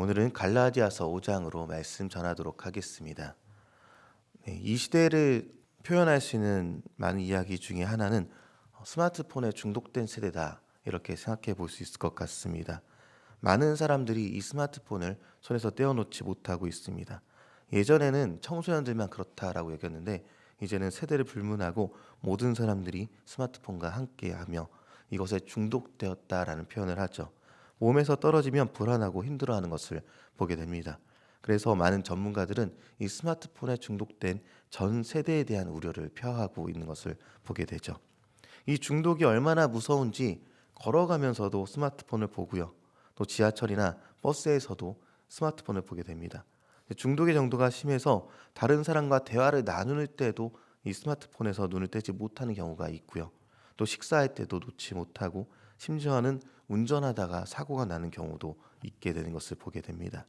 오늘은 갈라디아서 5장으로 말씀 전하도록 하겠습니다. 이 시대를 표현할 수 있는 많은 이야기 중에 하나는 스마트폰에 중독된 세대다, 이렇게 생각해 볼 수 있을 것 같습니다. 많은 사람들이 이 스마트폰을 손에서 떼어놓지 못하고 있습니다. 예전에는 청소년들만 그렇다라고 여겼는데 이제는 세대를 불문하고 모든 사람들이 스마트폰과 함께하며 이것에 중독되었다라는 표현을 하죠. 몸에서 떨어지면 불안하고 힘들어하는 것을 보게 됩니다. 그래서 많은 전문가들은 이 스마트폰에 중독된 전 세대에 대한 우려를 표하고 있는 것을 보게 되죠. 이 중독이 얼마나 무서운지 걸어가면서도 스마트폰을 보고요. 또 지하철이나 버스에서도 스마트폰을 보게 됩니다. 중독의 정도가 심해서 다른 사람과 대화를 나눌 때도 이 스마트폰에서 눈을 떼지 못하는 경우가 있고요. 또 식사할 때도 놓지 못하고 심지어는 운전하다가 사고가 나는 경우도 있게 되는 것을 보게 됩니다.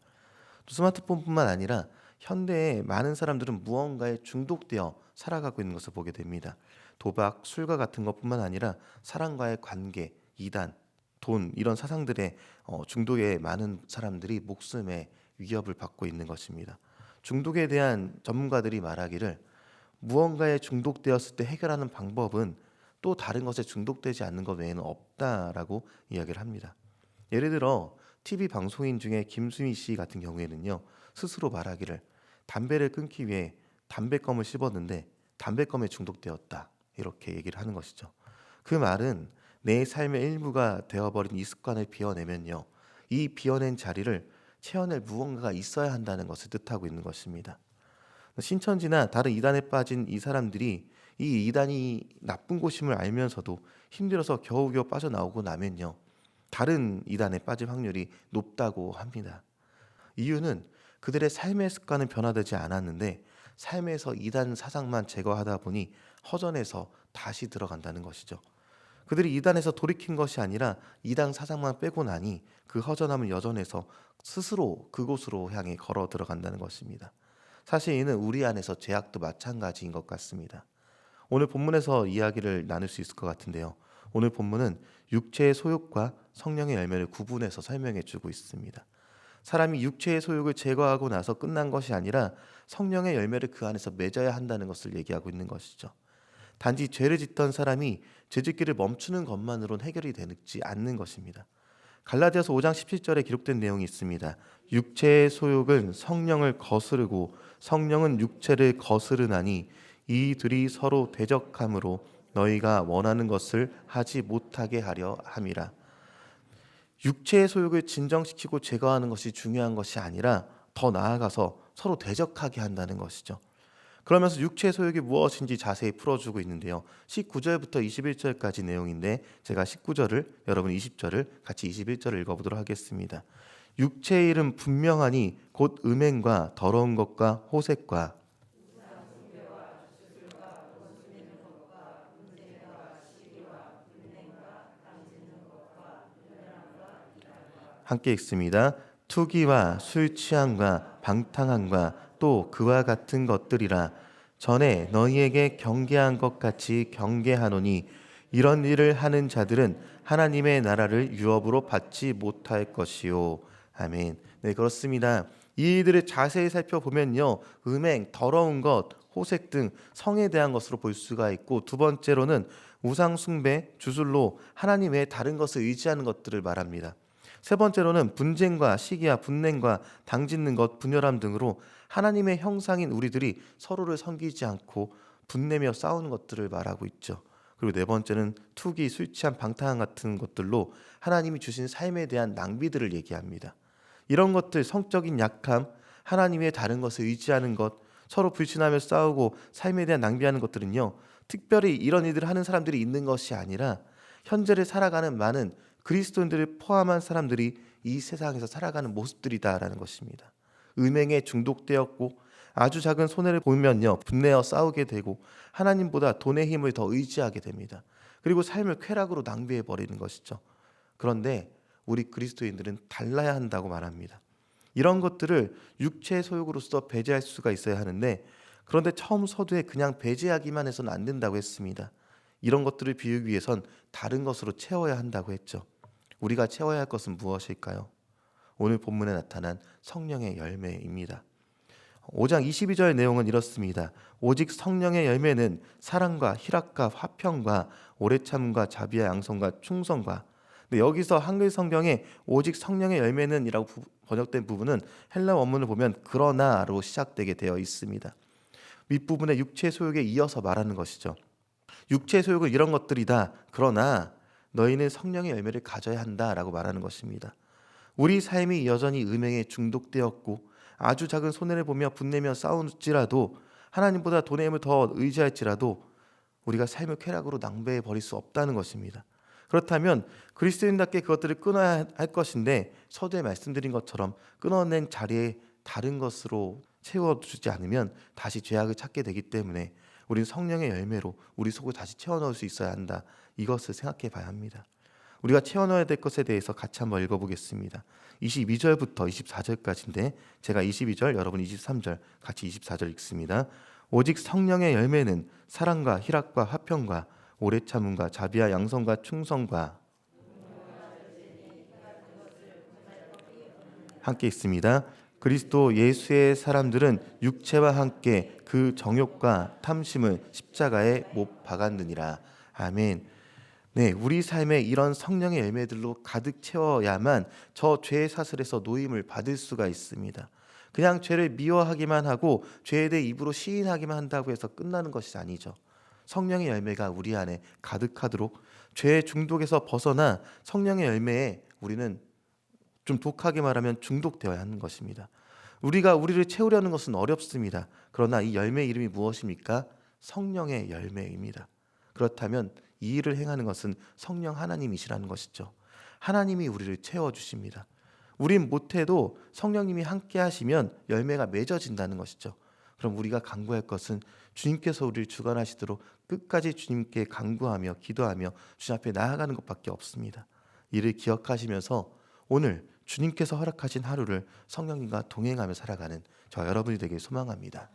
또 스마트폰뿐만 아니라 현대의 많은 사람들은 무언가에 중독되어 살아가고 있는 것을 보게 됩니다. 도박, 술과 같은 것뿐만 아니라 사람과의 관계, 이단, 돈, 이런 사상들의 중독에 많은 사람들이 목숨의 위협을 받고 있는 것입니다. 중독에 대한 전문가들이 말하기를 무언가에 중독되었을 때 해결하는 방법은 또 다른 것에 중독되지 않는 것 외에는 없다라고 이야기를 합니다. 예를 들어 TV 방송인 중에 김수미 씨 같은 경우에는요, 스스로 말하기를 담배를 끊기 위해 담배껌을 씹었는데 담배껌에 중독되었다, 이렇게 얘기를 하는 것이죠. 그 말은 내 삶의 일부가 되어버린 이 습관을 비워내면요, 이 비워낸 자리를 채워낼 무언가가 있어야 한다는 것을 뜻하고 있는 것입니다. 신천지나 다른 이단에 빠진 이 사람들이 이 이단이 나쁜 곳임을 알면서도 힘들어서 겨우겨우 빠져나오고 나면요, 다른 이단에 빠질 확률이 높다고 합니다. 이유는 그들의 삶의 습관은 변화되지 않았는데 삶에서 이단 사상만 제거하다 보니 허전해서 다시 들어간다는 것이죠. 그들이 이단에서 돌이킨 것이 아니라 이단 사상만 빼고 나니 그 허전함은 여전해서 스스로 그곳으로 향해 걸어 들어간다는 것입니다. 사실 이는 우리 안에서 죄악도 마찬가지인 것 같습니다. 오늘 본문에서 이야기를 나눌 수 있을 것 같은데요. 오늘 본문은 육체의 소욕과 성령의 열매를 구분해서 설명해 주고 있습니다. 사람이 육체의 소욕을 제거하고 나서 끝난 것이 아니라 성령의 열매를 그 안에서 맺어야 한다는 것을 얘기하고 있는 것이죠. 단지 죄를 짓던 사람이 죄짓기를 멈추는 것만으로는 해결이 되지 않는 것입니다. 갈라디아서 5장 17절에 기록된 내용이 있습니다. 육체의 소욕은 성령을 거스르고 성령은 육체를 거스르나니 이들이 서로 대적함으로 너희가 원하는 것을 하지 못하게 하려 함이라. 육체의 소욕을 진정시키고 제거하는 것이 중요한 것이 아니라 더 나아가서 서로 대적하게 한다는 것이죠. 그러면서 육체의 소욕이 무엇인지 자세히 풀어주고 있는데요. 19절부터 21절까지 내용인데 제가 19절을, 여러분 20절을, 같이 21절을 읽어보도록 하겠습니다. 육체의 일은 분명하니 곧 음행과 더러운 것과 호색과 함께 읽습니다. 투기와 술 취함과 방탕함과 또 그와 같은 것들이라. 전에 너희에게 경계한 것 같이 경계하노니 이런 일을 하는 자들은 하나님의 나라를 유업으로 받지 못할 것이요. 아멘. 네, 그렇습니다. 이 일들을 자세히 살펴보면요, 음행, 더러운 것, 호색 등 성에 대한 것으로 볼 수가 있고, 두 번째로는 우상 숭배, 주술로 하나님 외에 다른 것을 의지하는 것들을 말합니다. 세 번째로는 분쟁과 시기와 분냉과 당짓는 것, 분열함 등으로 하나님의 형상인 우리들이 서로를 섬기지 않고 분내며 싸우는 것들을 말하고 있죠. 그리고 네 번째는 투기, 술 취함, 방탕함 같은 것들로 하나님이 주신 삶에 대한 낭비들을 얘기합니다. 이런 것들, 성적인 약함, 하나님의 다른 것을 의지하는 것, 서로 불신하며 싸우고 삶에 대한 낭비하는 것들은요, 특별히 이런 일들을 하는 사람들이 있는 것이 아니라 현재를 살아가는 많은 그리스도인들을 포함한 사람들이 이 세상에서 살아가는 모습들이다라는 것입니다. 음행에 중독되었고 아주 작은 손해를 보면요, 분내어 싸우게 되고 하나님보다 돈의 힘을 더 의지하게 됩니다. 그리고 삶을 쾌락으로 낭비해 버리는 것이죠. 그런데 우리 그리스도인들은 달라야 한다고 말합니다. 이런 것들을 육체의 소욕으로서 배제할 수가 있어야 하는데, 그런데 처음 서두에 그냥 배제하기만 해서는 안 된다고 했습니다. 이런 것들을 비우기 위해선 다른 것으로 채워야 한다고 했죠. 우리가 채워야 할 것은 무엇일까요? 오늘 본문에 나타난 성령의 열매입니다. 5장 22절 내용은 이렇습니다. 오직 성령의 열매는 사랑과 희락과 화평과 오래 참음과 자비와 양선과 충성과. 근데 여기서 한글 성경에 오직 성령의 열매는 이라고 번역된 부분은 헬라 원문을 보면 그러나로 시작되게 되어 있습니다. 윗부분에 육체 소욕에 이어서 말하는 것이죠. 육체 소욕은 이런 것들이다. 그러나 너희는 성령의 열매를 가져야 한다라고 말하는 것입니다. 우리 삶이 여전히 음행에 중독되었고 아주 작은 손해를 보며 분내며 싸울지라도 하나님보다 돈의 힘을 더 의지할지라도 우리가 삶을 쾌락으로 낭비해 버릴 수 없다는 것입니다. 그렇다면 그리스도인답게 그것들을 끊어야 할 것인데 서두에 말씀드린 것처럼 끊어낸 자리에 다른 것으로 채워주지 않으면 다시 죄악을 찾게 되기 때문에 우리는 성령의 열매로 우리 속을 다시 채워넣을 수 있어야 한다. 이것을 생각해 봐야 합니다. 우리가 채워넣어야 될 것에 대해서 같이 한번 읽어보겠습니다. 22절부터 24절까지인데 제가 22절, 여러분 23절, 같이 24절 읽습니다. 오직 성령의 열매는 사랑과 희락과 화평과 오래 참음과 자비와 양선과 충성과. 함께 있습니다. 그리스도 예수의 사람들은 육체와 함께 그 정욕과 탐심을 십자가에 못 박았느니라. 아멘. 네, 우리 삶에 이런 성령의 열매들로 가득 채워야만 저 죄의 사슬에서 노임을 받을 수가 있습니다. 그냥 죄를 미워하기만 하고 죄에 대해 입으로 시인하기만 한다고 해서 끝나는 것이 아니죠. 성령의 열매가 우리 안에 가득하도록 죄의 중독에서 벗어나 성령의 열매에 우리는 좀 독하게 말하면 중독되어야 하는 것입니다. 우리가 우리를 채우려는 것은 어렵습니다. 그러나 이 열매 이름이 무엇입니까? 성령의 열매입니다. 그렇다면 이 일을 행하는 것은 성령 하나님이시라는 것이죠. 하나님이 우리를 채워주십니다. 우린 못해도 성령님이 함께 하시면 열매가 맺어진다는 것이죠. 그럼 우리가 간구할 것은 주님께서 우리를 주관하시도록 끝까지 주님께 간구하며 기도하며 주님 앞에 나아가는 것밖에 없습니다. 이를 기억하시면서 오늘 주님께서 허락하신 하루를 성령님과 동행하며 살아가는 저 여러분이 되길 소망합니다.